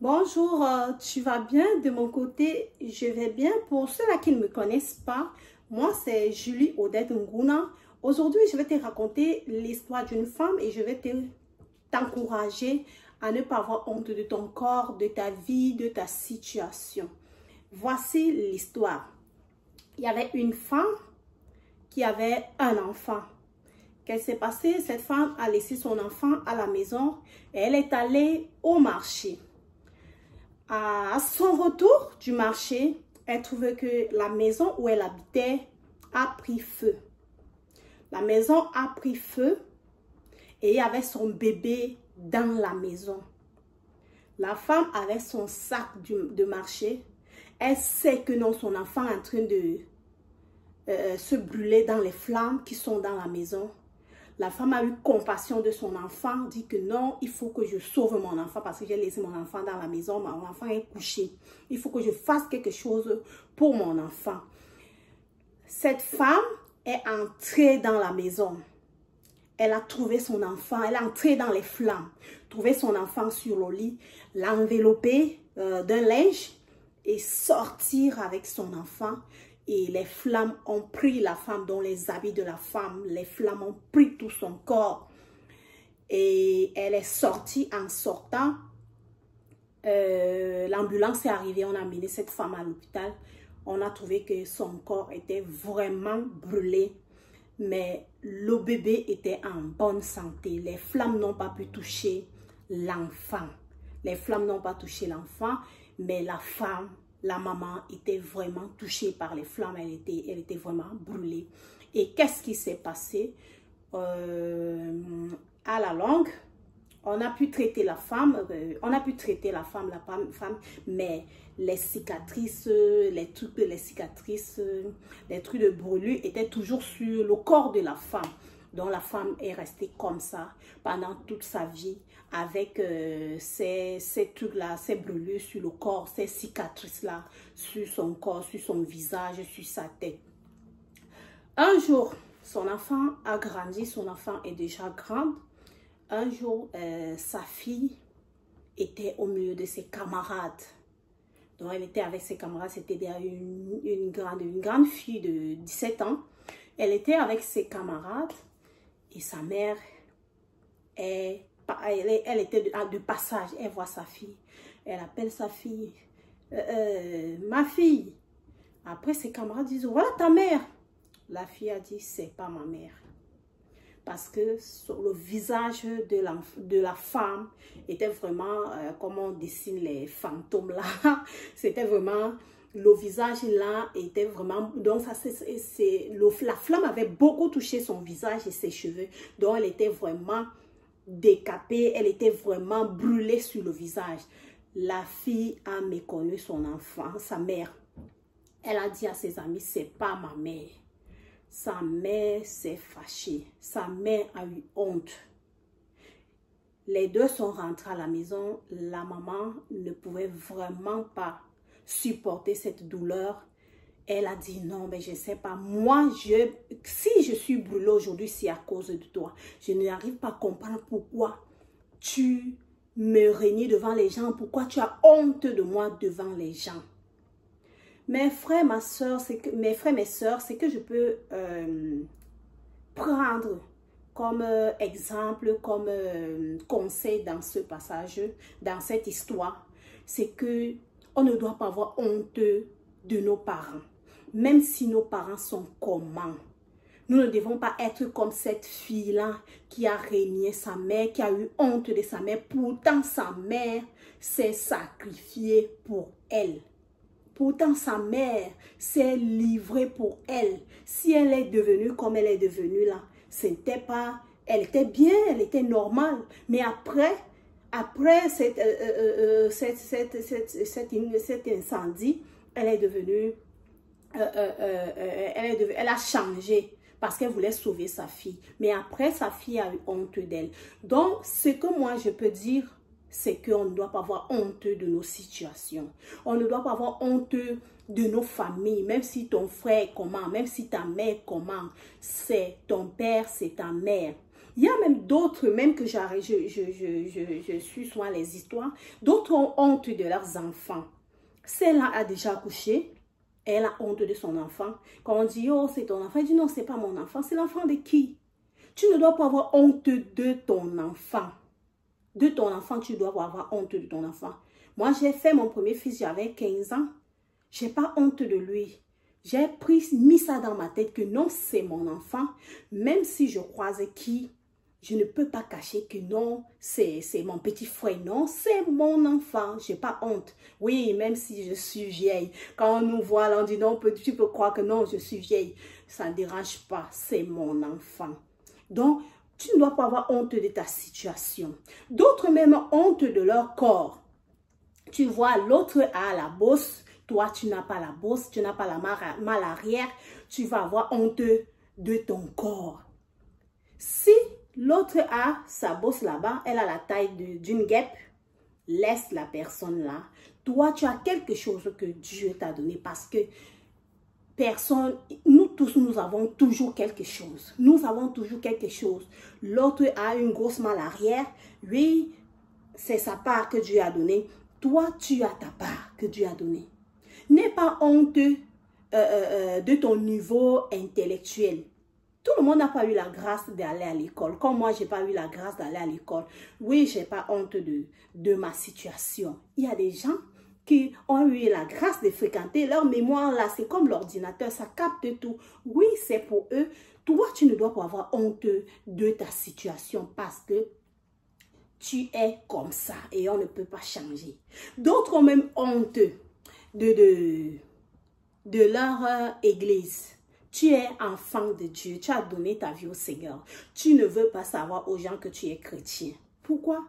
Bonjour, tu vas bien? De mon côté, je vais bien. Pour ceux-là qui ne me connaissent pas, moi c'est Julie Odette Nguna. Aujourd'hui, je vais te raconter l'histoire d'une femme et je vais t'encourager à ne pas avoir honte de ton corps, de ta vie, de ta situation. Voici l'histoire. Il y avait une femme qui avait un enfant. Qu'est-ce qui s'est passé? Cette femme a laissé son enfant à la maison et elle est allée au marché. À son retour du marché, elle trouvait que la maison où elle habitait a pris feu. La maison a pris feu et il y avait son bébé dans la maison. La femme avait son sac de marché. Elle sait que non, son enfant est en train de se brûler dans les flammes qui sont dans la maison. La femme a eu compassion de son enfant, dit que non, il faut que je sauve mon enfant parce que j'ai laissé mon enfant dans la maison, mon enfant est couché. Il faut que je fasse quelque chose pour mon enfant. Cette femme est entrée dans la maison. Elle a trouvé son enfant, elle est entrée dans les flammes, trouvé son enfant sur le lit, l'a enveloppé d'un linge et sortir avec son enfant. Et les flammes ont pris la femme, dont les habits de la femme, les flammes ont pris tout son corps. Et elle est sortie. En sortant, l'ambulance est arrivée, on a amené cette femme à l'hôpital. On a trouvé que son corps était vraiment brûlé, mais le bébé était en bonne santé. Les flammes n'ont pas pu toucher l'enfant. Les flammes n'ont pas touché l'enfant, mais la femme, la maman était vraiment touchée par les flammes, elle était vraiment brûlée. Et qu'est-ce qui s'est passé? À la longue, on a pu traiter la femme, mais les cicatrices, les trucs de brûlure étaient toujours sur le corps de la femme. Donc la femme est restée comme ça pendant toute sa vie avec ces trucs-là, ces brûlures sur le corps, ces cicatrices-là sur son corps, sur son visage, sur sa tête. Un jour, son enfant a grandi, son enfant est déjà grande. Un jour, sa fille était au milieu de ses camarades. Donc elle était avec ses camarades, c'était une grande fille de 17 ans. Elle était avec ses camarades. Et sa mère, elle était de passage, elle voit sa fille. Elle appelle sa fille, ma fille. Après, ses camarades disent, voilà ta mère. La fille a dit, c'est pas ma mère. Parce que sur le visage de la femme était vraiment, comme on dessine les fantômes là, c'était vraiment... Le visage là était vraiment... Donc, la flamme avait beaucoup touché son visage et ses cheveux. Donc, elle était vraiment décapée. Elle était vraiment brûlée sur le visage. La fille a méconnu son enfant, sa mère. Elle a dit à ses amis, c'est pas ma mère. Sa mère s'est fâchée. Sa mère a eu honte. Les deux sont rentrés à la maison. La maman ne pouvait vraiment pas supporter cette douleur. Elle a dit non, mais je sais pas, moi si je suis brûlée aujourd'hui, c'est à cause de toi. Je n'arrive pas à comprendre pourquoi tu me renies devant les gens, pourquoi tu as honte de moi devant les gens. Mes frères, mes sœurs, c'est que je peux prendre comme exemple, comme conseil dans ce passage, dans cette histoire, c'est que on ne doit pas avoir honte de nos parents. Même si nos parents sont comment. Nous ne devons pas être comme cette fille-là qui a renié sa mère, qui a eu honte de sa mère. Pourtant, sa mère s'est sacrifiée pour elle. Pourtant, sa mère s'est livrée pour elle. Si elle est devenue comme elle est devenue là, c'était pas... Elle était bien, elle était normale. Mais après cet incendie, elle est devenue, elle a changé parce qu'elle voulait sauver sa fille. Mais après, sa fille a eu honte d'elle. Donc, ce que moi je peux dire, c'est qu'on ne doit pas avoir honte de nos situations. On ne doit pas avoir honte de nos familles, même si ton frère est comment, même si ta mère est comment, c'est ton père, c'est ta mère. Il y a même d'autres, même que je suis souvent les histoires, d'autres ont honte de leurs enfants. Celle-là a déjà accouché, elle a honte de son enfant. Quand on dit, oh, c'est ton enfant, elle dit, non, c'est pas mon enfant, c'est l'enfant de qui? Tu ne dois pas avoir honte de ton enfant. De ton enfant, tu dois avoir honte de ton enfant. Moi, j'ai fait mon premier fils, j'avais 15 ans. Je n'ai pas honte de lui. J'ai mis ça dans ma tête que non, c'est mon enfant. Même si je croise qui, je ne peux pas cacher que non, c'est mon petit frère. Non, c'est mon enfant. Je n'ai pas honte. Oui, même si je suis vieille. Quand on nous voit, là, on dit non, tu peux croire que non, je suis vieille. Ça ne dérange pas. C'est mon enfant. Donc, tu ne dois pas avoir honte de ta situation. D'autres même ont honte de leur corps. Tu vois, l'autre a la bosse. Toi, tu n'as pas la bosse, tu n'as pas la malle arrière. Tu vas avoir honte de ton corps. Si l'autre a sa bosse là-bas, elle a la taille d'une guêpe, laisse la personne là. Toi, tu as quelque chose que Dieu t'a donné parce que personne, nous tous, nous avons toujours quelque chose. Nous avons toujours quelque chose. L'autre a une grosse malle arrière. Oui, c'est sa part que Dieu a donnée. Toi, tu as ta part que Dieu a donnée. N'aie pas honte de ton niveau intellectuel. Tout le monde n'a pas eu la grâce d'aller à l'école. Comme moi, je n'ai pas eu la grâce d'aller à l'école. Oui, je n'ai pas honte de ma situation. Il y a des gens qui ont eu la grâce de fréquenter leur mémoire là. C'est comme l'ordinateur, ça capte tout. Oui, c'est pour eux. Toi, tu ne dois pas avoir honte de ta situation parce que tu es comme ça et on ne peut pas changer. D'autres ont même honte de leur église. Tu es enfant de Dieu. Tu as donné ta vie au Seigneur. Tu ne veux pas savoir aux gens que tu es chrétien. Pourquoi?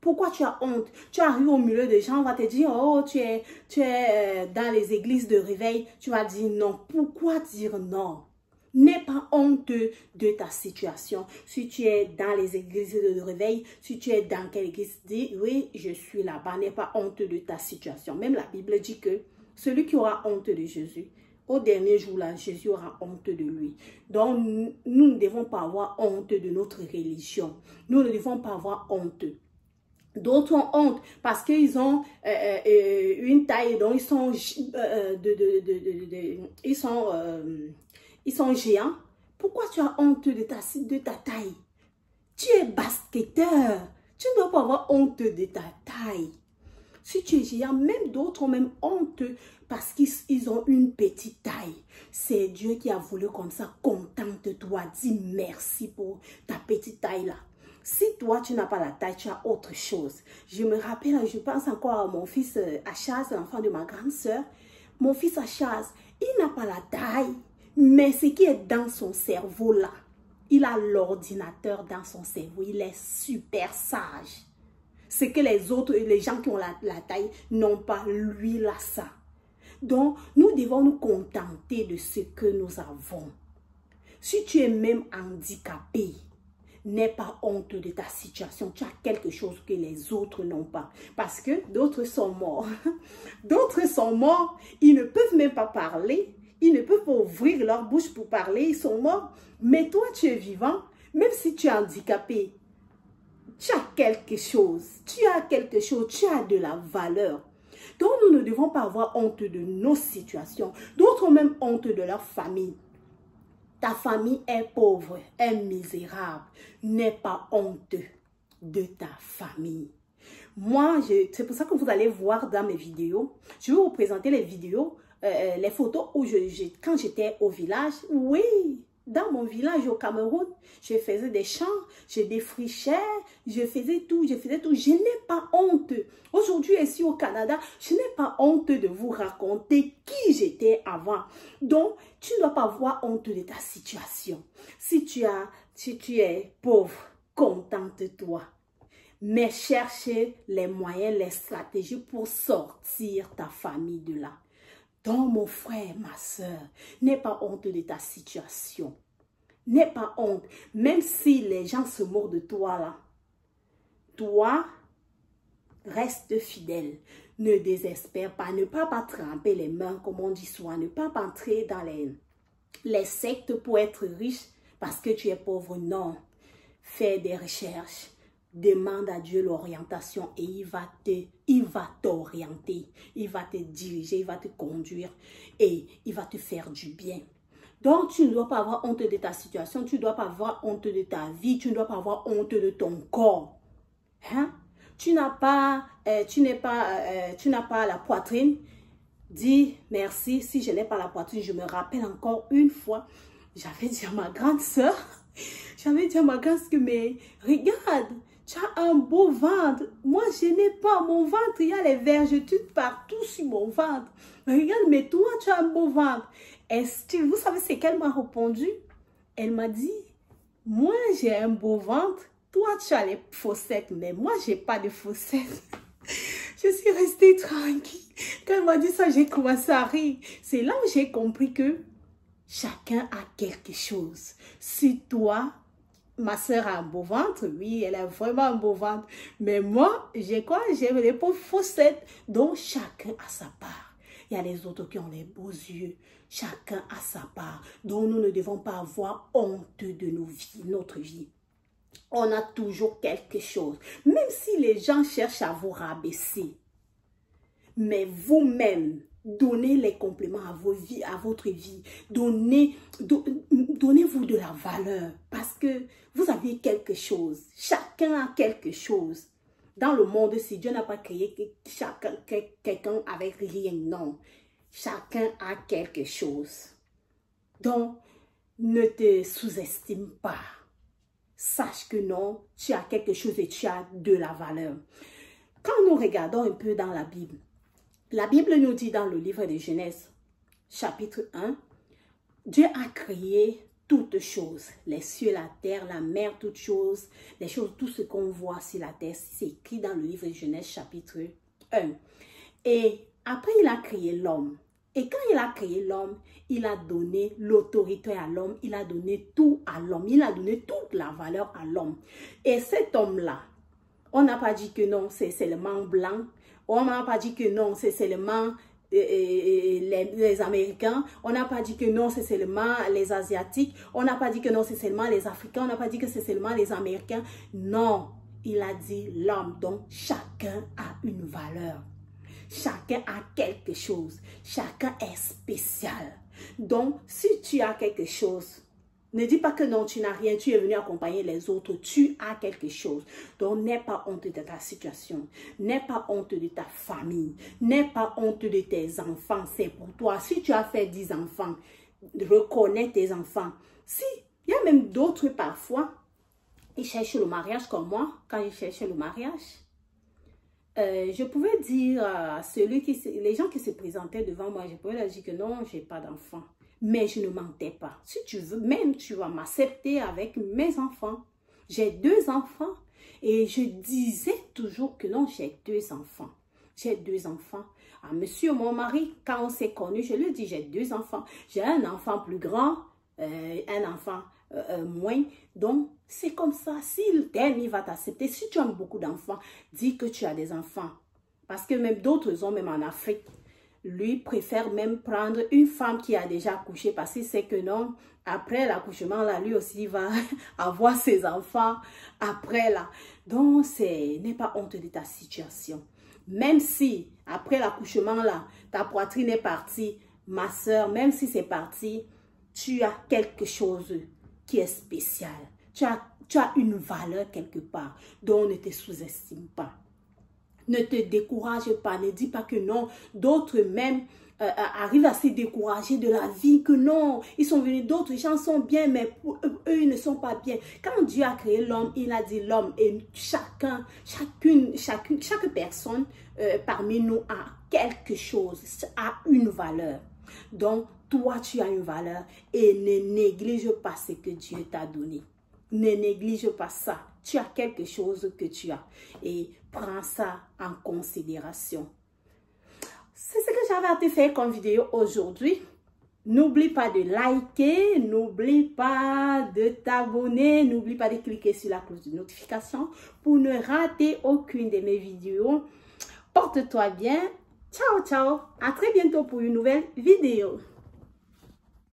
Pourquoi tu as honte? Tu arrives au milieu des gens, on va te dire, oh, tu es dans les églises de réveil. Tu vas dire non. Pourquoi dire non? N'aie pas honte de ta situation. Si tu es dans les églises de réveil, si tu es dans quelle église, dis, oui, je suis là-bas. N'aie pas honte de ta situation. Même la Bible dit que celui qui aura honte de Jésus, au dernier jour, là, Jésus aura honte de lui. Donc, nous ne devons pas avoir honte de notre religion. Nous ne devons pas avoir honte. D'autres ont honte parce qu'ils ont une taille, donc ils sont géants. Pourquoi tu as honte de ta taille? Tu es basketteur. Tu ne dois pas avoir honte de ta taille. Si tu es géant, même d'autres ont même honte parce qu'ils ont une petite taille. C'est Dieu qui a voulu comme ça. Contente-toi. Dis merci pour ta petite taille là. Si toi, tu n'as pas la taille, tu as autre chose. Je me rappelle, je pense encore à mon fils Achaz, l'enfant de ma grande sœur. Mon fils Achaz, il n'a pas la taille, mais ce qui est dans son cerveau là, il a l'ordinateur dans son cerveau. Il est super sage. C'est que les gens qui ont la taille n'ont pas, lui, là, ça. Donc, nous devons nous contenter de ce que nous avons. Si tu es même handicapé, n'aie pas honte de ta situation. Tu as quelque chose que les autres n'ont pas. Parce que d'autres sont morts. D'autres sont morts. Ils ne peuvent même pas parler. Ils ne peuvent pas ouvrir leur bouche pour parler. Ils sont morts. Mais toi, tu es vivant. Même si tu es handicapé, tu as quelque chose. Tu as quelque chose. Tu as de la valeur. Donc, nous ne devons pas avoir honte de nos situations. D'autres ont même honte de leur famille. Ta famille est pauvre, est misérable. N'aie pas honte de ta famille. Moi, c'est pour ça que vous allez voir dans mes vidéos. Je vais vous présenter les vidéos, les photos où quand j'étais au village. Oui, dans mon village au Cameroun, je faisais des chants, je défrichais, je faisais tout. Je n'ai pas honte. Aujourd'hui, ici au Canada, je n'ai pas honte de vous raconter qui j'étais avant. Donc, tu ne dois pas avoir honte de ta situation. Si tu es pauvre, contente-toi. Mais cherchez les moyens, les stratégies pour sortir ta famille de là. Donc, mon frère, ma soeur, n'aie pas honte de ta situation. N'aie pas honte. Même si les gens se moquent de toi, là, toi, reste fidèle. Ne désespère pas. Ne pas tremper les mains, comme on dit souvent. Ne pas entrer dans les sectes pour être riche parce que tu es pauvre. Non. faire des recherches. Demande à Dieu l'orientation et il va t'orienter, il va te diriger, il va te conduire et il va te faire du bien. Donc, tu ne dois pas avoir honte de ta situation, tu ne dois pas avoir honte de ta vie, tu ne dois pas avoir honte de ton corps. Hein? Tu n'as pas la poitrine. Dis merci. Si je n'ai pas la poitrine, je me rappelle encore une fois, j'avais dit à ma grande soeur, que mais regarde, tu as un beau ventre. Moi, je n'ai pas mon ventre. Il y a les vergetures partout sur mon ventre. Regarde, mais toi, tu as un beau ventre. Vous savez ce qu'elle m'a répondu? Elle m'a dit, moi, j'ai un beau ventre. Toi, tu as les fossettes, mais moi, je n'ai pas de fossettes. Je suis restée tranquille. Quand elle m'a dit ça, j'ai commencé à rire. C'est là où j'ai compris que chacun a quelque chose. Si toi, ma soeur a un beau ventre, oui, elle a vraiment un beau ventre. Mais moi, j'ai quoi? J'ai les pauvres fossettes. Donc, chacun a sa part. Il y a les autres qui ont les beaux yeux. Chacun a sa part. Donc, nous ne devons pas avoir honte de notre vie. On a toujours quelque chose. Même si les gens cherchent à vous rabaisser. Mais vous-même, donnez les compléments à votre vie. Donnez-vous de la valeur. Parce que vous avez quelque chose. Chacun a quelque chose. Dans le monde, si Dieu n'a pas créé quelqu'un avec rien, non. Chacun a quelque chose. Donc, ne te sous-estime pas. Sache que non, tu as quelque chose et tu as de la valeur. Quand nous regardons un peu dans la Bible nous dit dans le livre de Genèse, chapitre 1, Dieu a créé toutes choses, les cieux, la terre, la mer, toutes choses, les choses, tout ce qu'on voit sur la terre, c'est écrit dans le livre de Genèse, chapitre 1. Et après, il a créé l'homme. Et quand il a créé l'homme, il a donné l'autorité à l'homme, il a donné tout à l'homme, il a donné toute la valeur à l'homme. Et cet homme-là, on n'a pas dit que non, c'est seulement blanc, on n'a pas dit que non, c'est seulement les Américains, on n'a pas dit que non, c'est seulement les Asiatiques, on n'a pas dit que non, c'est seulement les Africains, on n'a pas dit que c'est seulement les Américains. Non, il a dit l'homme, donc chacun a une valeur. Chacun a quelque chose. Chacun est spécial. Donc, si tu as quelque chose, ne dis pas que non, tu n'as rien, tu es venu accompagner les autres. Tu as quelque chose. Donc, n'aie pas honte de ta situation. N'aie pas honte de ta famille. N'aie pas honte de tes enfants. C'est pour toi. Si tu as fait 10 enfants, reconnais tes enfants. Si, il y a même d'autres parfois, ils cherchent le mariage comme moi, quand ils cherchaient le mariage. Je pouvais dire à les gens qui se présentaient devant moi, je pouvais leur dire que non, je n'ai pas d'enfant. Mais je ne mentais pas. Si tu veux, même tu vas m'accepter avec mes enfants. J'ai 2 enfants. Et je disais toujours que non, j'ai 2 enfants. J'ai 2 enfants. À monsieur, mon mari, quand on s'est connus, je lui dis, j'ai 2 enfants. J'ai un enfant plus grand, un enfant moins. Donc, c'est comme ça. S'il t'aime, il va t'accepter. Si tu as beaucoup d'enfants, dis que tu as des enfants. Parce que même d'autres hommes, même en Afrique, lui préfère même prendre une femme qui a déjà accouché parce qu'il sait que non, après l'accouchement, là, lui aussi va avoir ses enfants après là. Donc, n'aie pas honte de ta situation. Même si, après l'accouchement là, ta poitrine est partie, ma soeur, même si c'est parti, tu as quelque chose qui est spécial. Tu as une valeur quelque part. Donc, ne te sous-estime pas. Ne te décourage pas. Ne dis pas que non. D'autres même arrivent à se décourager de la vie. Que non, ils sont venus, d'autres gens sont bien, mais pour eux, ils ne sont pas bien. Quand Dieu a créé l'homme, il a dit l'homme. Et chaque personne parmi nous a quelque chose, a une valeur. Donc, toi, tu as une valeur et ne néglige pas ce que Dieu t'a donné. Ne néglige pas ça. Tu as quelque chose que tu as et prends ça en considération. C'est ce que j'avais à te faire comme vidéo aujourd'hui. N'oublie pas de liker, n'oublie pas de t'abonner, n'oublie pas de cliquer sur la cloche de notification pour ne rater aucune de mes vidéos. Porte-toi bien. Ciao, ciao. À très bientôt pour une nouvelle vidéo.